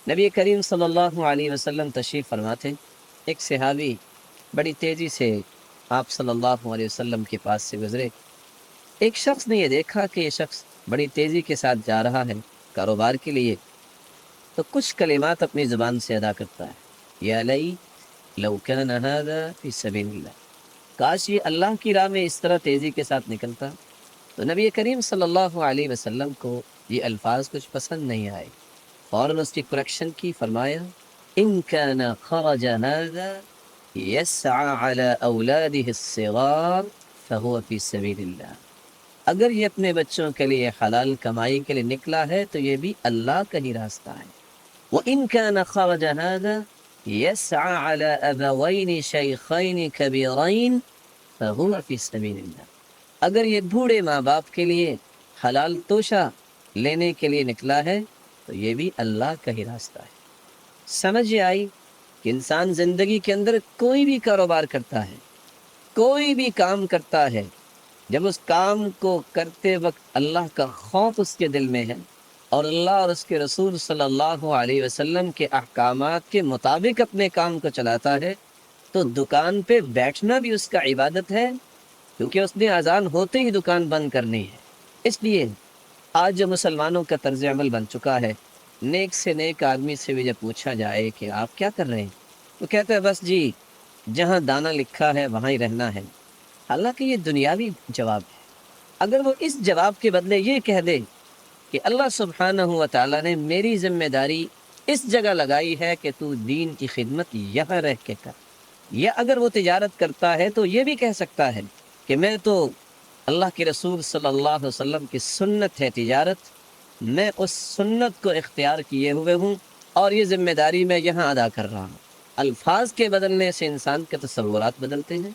نبی کریم صلی اللہ علیہ وسلم تشریف فرما تھے۔ ایک صحابی بڑی تیزی سے آپ صلی اللہ علیہ وسلم کے پاس سے گزرے۔ ایک شخص نے یہ دیکھا کہ یہ شخص بڑی تیزی کے ساتھ جا رہا ہے کاروبار کے لیے، تو کچھ کلمات اپنی زبان سے ادا کرتا ہے، یا لئی لو کان ھذا فی سبیل اللہ، کاش یہ اللہ کی راہ میں اس طرح تیزی کے ساتھ نکلتا۔ تو نبی کریم صلی اللہ علیہ وسلم کو یہ الفاظ کچھ پسند نہیں آئے، فوراً اس کی کریکشن کی، فرمایا ان کان خرج ھذا یسعى علی اولاده الصغار فهو فی سبیل اللہ، اگر یہ اپنے بچوں کے لیے حلال کمائی کے لیے نکلا ہے تو یہ بھی اللہ کا ہی راستہ ہے۔ وَإِن كَانَ خَرَجَ هَذَا يَسْعَى عَلَى أَبَوَيْنِ شَيْخَيْنِ كَبِيرَيْنِ فَهُوَ فِي سَبِيلِ اللَّهِ، اگر یہ بوڑھے ماں باپ کے لیے حلال توشہ لینے کے لیے نکلا ہے تو یہ بھی اللہ کا ہی راستہ ہے۔ سمجھ آئی کہ انسان زندگی کے اندر کوئی بھی کاروبار کرتا ہے، کوئی بھی کام کرتا ہے، جب اس کام کو کرتے وقت اللہ کا خوف اس کے دل میں ہے اور اللہ اور اس کے رسول صلی اللہ علیہ وسلم کے احکامات کے مطابق اپنے کام کو چلاتا ہے، تو دکان پہ بیٹھنا بھی اس کا عبادت ہے، کیونکہ اس نے اذان ہوتے ہی دکان بند کرنی ہے۔ اس لیے آج جو مسلمانوں کا طرز عمل بن چکا ہے، نیک سے نیک آدمی سے بھی جب پوچھا جائے کہ آپ کیا کر رہے ہیں، تو کہتے ہیں بس جی جہاں دانا لکھا ہے وہاں ہی رہنا ہے۔ حالانکہ یہ دنیاوی جواب ہے۔ اگر وہ اس جواب کے بدلے یہ کہہ دے کہ اللہ سبحانہ و تعالیٰ نے میری ذمہ داری اس جگہ لگائی ہے کہ تو دین کی خدمت یہاں رہ کے کر، یا اگر وہ تجارت کرتا ہے تو یہ بھی کہہ سکتا ہے کہ میں تو اللہ کے رسول صلی اللہ علیہ وسلم کی سنت ہے تجارت، میں اس سنت کو اختیار کیے ہوئے ہوں اور یہ ذمہ داری میں یہاں ادا کر رہا ہوں۔ الفاظ کے بدلنے سے انسان کے تصورات بدلتے ہیں،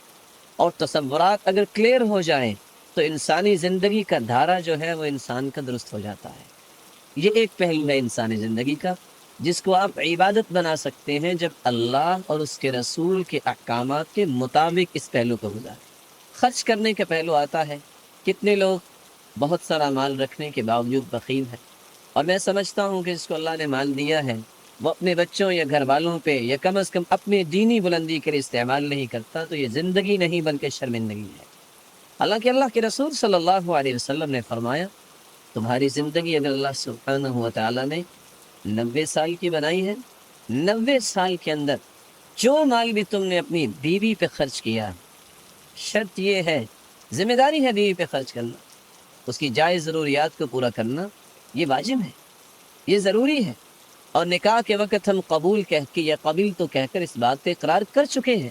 اور تصورات اگر کلیئر ہو جائیں تو انسانی زندگی کا دھارا جو ہے وہ انسان کا درست ہو جاتا ہے۔ یہ ایک پہلو ہے انسانی زندگی کا جس کو آپ عبادت بنا سکتے ہیں جب اللہ اور اس کے رسول کے احکامات کے مطابق اس پہلو کو گزاریں۔ خرچ کرنے کا پہلو آتا ہے، کتنے لوگ بہت سارا مال رکھنے کے باوجود بخیل ہیں، اور میں سمجھتا ہوں کہ جس کو اللہ نے مال دیا ہے وہ اپنے بچوں یا گھر والوں پہ یا کم از کم اپنی دینی بلندی کے لیے استعمال نہیں کرتا، تو یہ زندگی نہیں بلکہ شرمندگی ہے۔ حالانکہ اللہ کے رسول صلی اللہ علیہ وسلم نے فرمایا تمہاری زندگی اگر اللہ سبحانہ و تعالیٰ نے 90 سال کی بنائی ہے، 90 سال کے اندر جو مال بھی تم نے اپنی بیوی پہ خرچ کیا، شرط یہ ہے، ذمہ داری ہے بیوی پہ خرچ کرنا، اس کی جائز ضروریات کو پورا کرنا، یہ واجب ہے، یہ ضروری ہے۔ اور نکاح کے وقت ہم قبول کہہ کے یا قبیل تو کہہ کر اس بات پہ اقرار کر چکے ہیں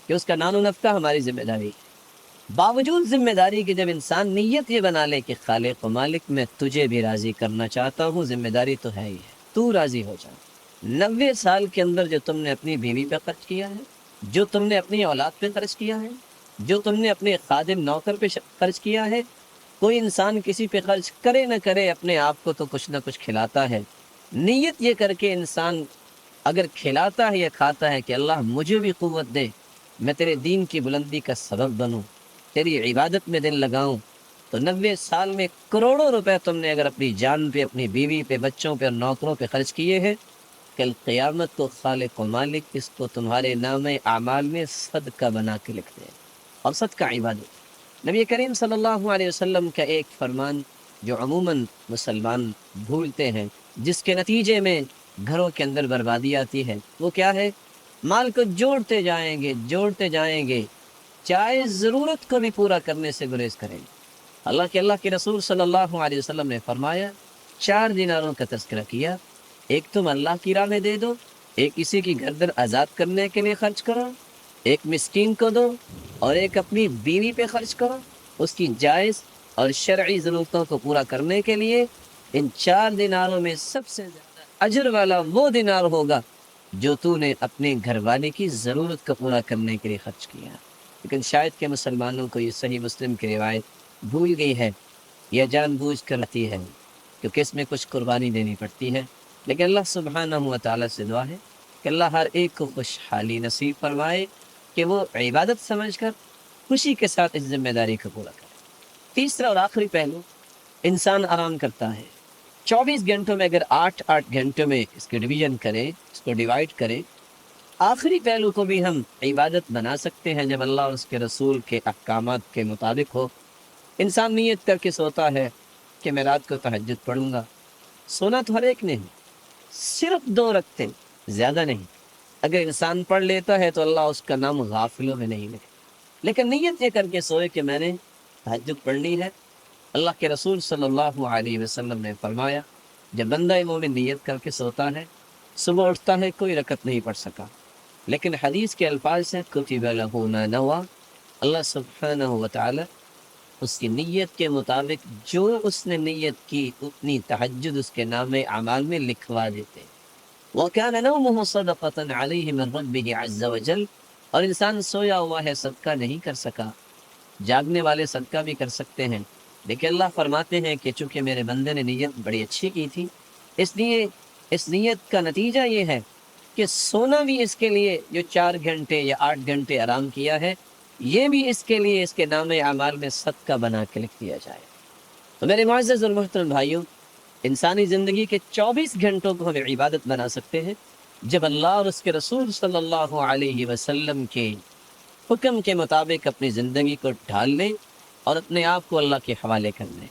کہ اس کا نان و نفقہ ہماری ذمہ داری ہے۔ باوجود ذمہ داری کے جب انسان نیت یہ بنا لے کہ خالق و مالک میں تجھے بھی راضی کرنا چاہتا ہوں، ذمہ داری تو ہے ہی ہے، تو راضی ہو جا۔ 90 سال کے اندر جو تم نے اپنی بیوی پہ خرچ کیا ہے، جو تم نے اپنی اولاد پہ خرچ کیا ہے، جو تم نے اپنے خادم نوکر پہ خرچ کیا ہے، کوئی انسان کسی پہ خرچ کرے نہ کرے اپنے آپ کو تو کچھ نہ کچھ کھلاتا ہے۔ نیت یہ کر کے انسان اگر کھلاتا ہے یا کھاتا ہے کہ اللہ مجھے بھی قوت دے، میں تیرے دین کی بلندی کا سبب بنوں، تیری عبادت میں دل لگاؤں، تو 90 سال میں کروڑوں روپے تم نے اگر اپنی جان پہ، اپنی بیوی پہ، بچوں پہ اور نوکروں پہ خرچ کیے ہیں، کل قیامت کو خالق و مالک اس کو تمہارے نام اعمال میں صدقہ بنا کے لکھ دے، اور صدقہ عبادت۔ نبی کریم صلی اللہ علیہ وسلم کا ایک فرمان جو عموماً مسلمان بھولتے ہیں، جس کے نتیجے میں گھروں کے اندر بربادی آتی ہے، وہ کیا ہے؟ مال کو جوڑتے جوڑتے جائیں گے، چاہے ضرورت کو بھی پورا کرنے سے گریز کریں گے۔ اللہ کے رسول صلی اللہ علیہ وسلم نے فرمایا 4 دیناروں کا تذکرہ کیا، ایک تم اللہ کی راہ میں دے دو، ایک کسی کی گردن آزاد کرنے کے لیے خرچ کرو، ایک مسکین کو دو، اور ایک اپنی بیوی پہ خرچ کرو، اس کی جائز اور شرعی ضرورتوں کو پورا کرنے کے لیے۔ ان 4 دیناروں میں سب سے زیادہ اجر والا وہ دینار ہوگا جو تو نے اپنے گھر والے کی ضرورت کو پورا کرنے کے لیے خرچ کیا۔ لیکن شاید کہ مسلمانوں کو یہ صحیح مسلم کی روایت بھول گئی ہے، یا جان بوجھ کر رہتی ہے، کیونکہ اس میں کچھ قربانی دینی پڑتی ہے۔ لیکن اللہ سبحانہ و تعالیٰ سے دعا ہے کہ اللہ ہر ایک کو خوشحالی نصیب فرمائے کہ وہ عبادت سمجھ کر خوشی کے ساتھ اس ذمہ داری کو پورا کرے۔ تیسرا اور آخری پہلو، انسان آرام کرتا ہے، 24 گھنٹوں میں اگر 8 گھنٹوں میں اس کے ڈویژن کریں، اس کو ڈیوائڈ کریں، آخری پہلو کو بھی ہم عبادت بنا سکتے ہیں جب اللہ اور اس کے رسول کے احکامات کے مطابق ہو۔ انسان نیت کر کے سوتا ہے کہ میں رات کو تہجد پڑھوں گا، سونا تو ہر ایک نے ہے، صرف 2 رکعتیں، زیادہ نہیں۔ اگر انسان پڑھ لیتا ہے تو اللہ اس کا نام غافلوں میں نہیں لکھے، لیکن نیت یہ کر کے سوئے کہ میں نے تہجد پڑھنی ہے۔ اللہ کے رسول صلی اللہ علیہ وسلم نے فرمایا جب بندہ مومن نیت کر کے سوتا ہے، صبح اٹھتا ہے کوئی رکعت نہیں پڑھ سکا، لیکن حدیث کے الفاظ سے کتب لہ ما نویٰ، اللہ سبحانہ وتعالی اس کی نیت کے مطابق جو اس نے نیت کی اتنی تہجد اس کے نام اعمال میں لکھوا دیتے۔ وَكَانَ نَوْمُهُ صَدَقَةً عَلَيْهِ مِنْ رَبِّهِ عَزَّ وَجَلَّ، اور انسان سویا ہوا ہے صدقہ نہیں کر سکا، جاگنے والے صدقہ بھی کر سکتے ہیں، لیکن اللہ فرماتے ہیں کہ چونکہ میرے بندے نے نیت بڑی اچھی کی تھی، اس لیے اس نیت کا نتیجہ یہ ہے کہ سونا بھی اس کے لیے جو 4 گھنٹے یا 8 گھنٹے آرام کیا ہے، یہ بھی اس کے لیے اس کے نام اعمال میں صدقہ بنا کے لکھ دیا جائے۔ تو میرے معزز اور محترم بھائیوں، انسانی زندگی کے 24 گھنٹوں کو ہم عبادت بنا سکتے ہیں جب اللہ اور اس کے رسول صلی اللہ علیہ وسلم کے حکم کے مطابق اپنی زندگی کو ڈھال لیں اور اپنے آپ کو اللہ کے حوالے کر لیں۔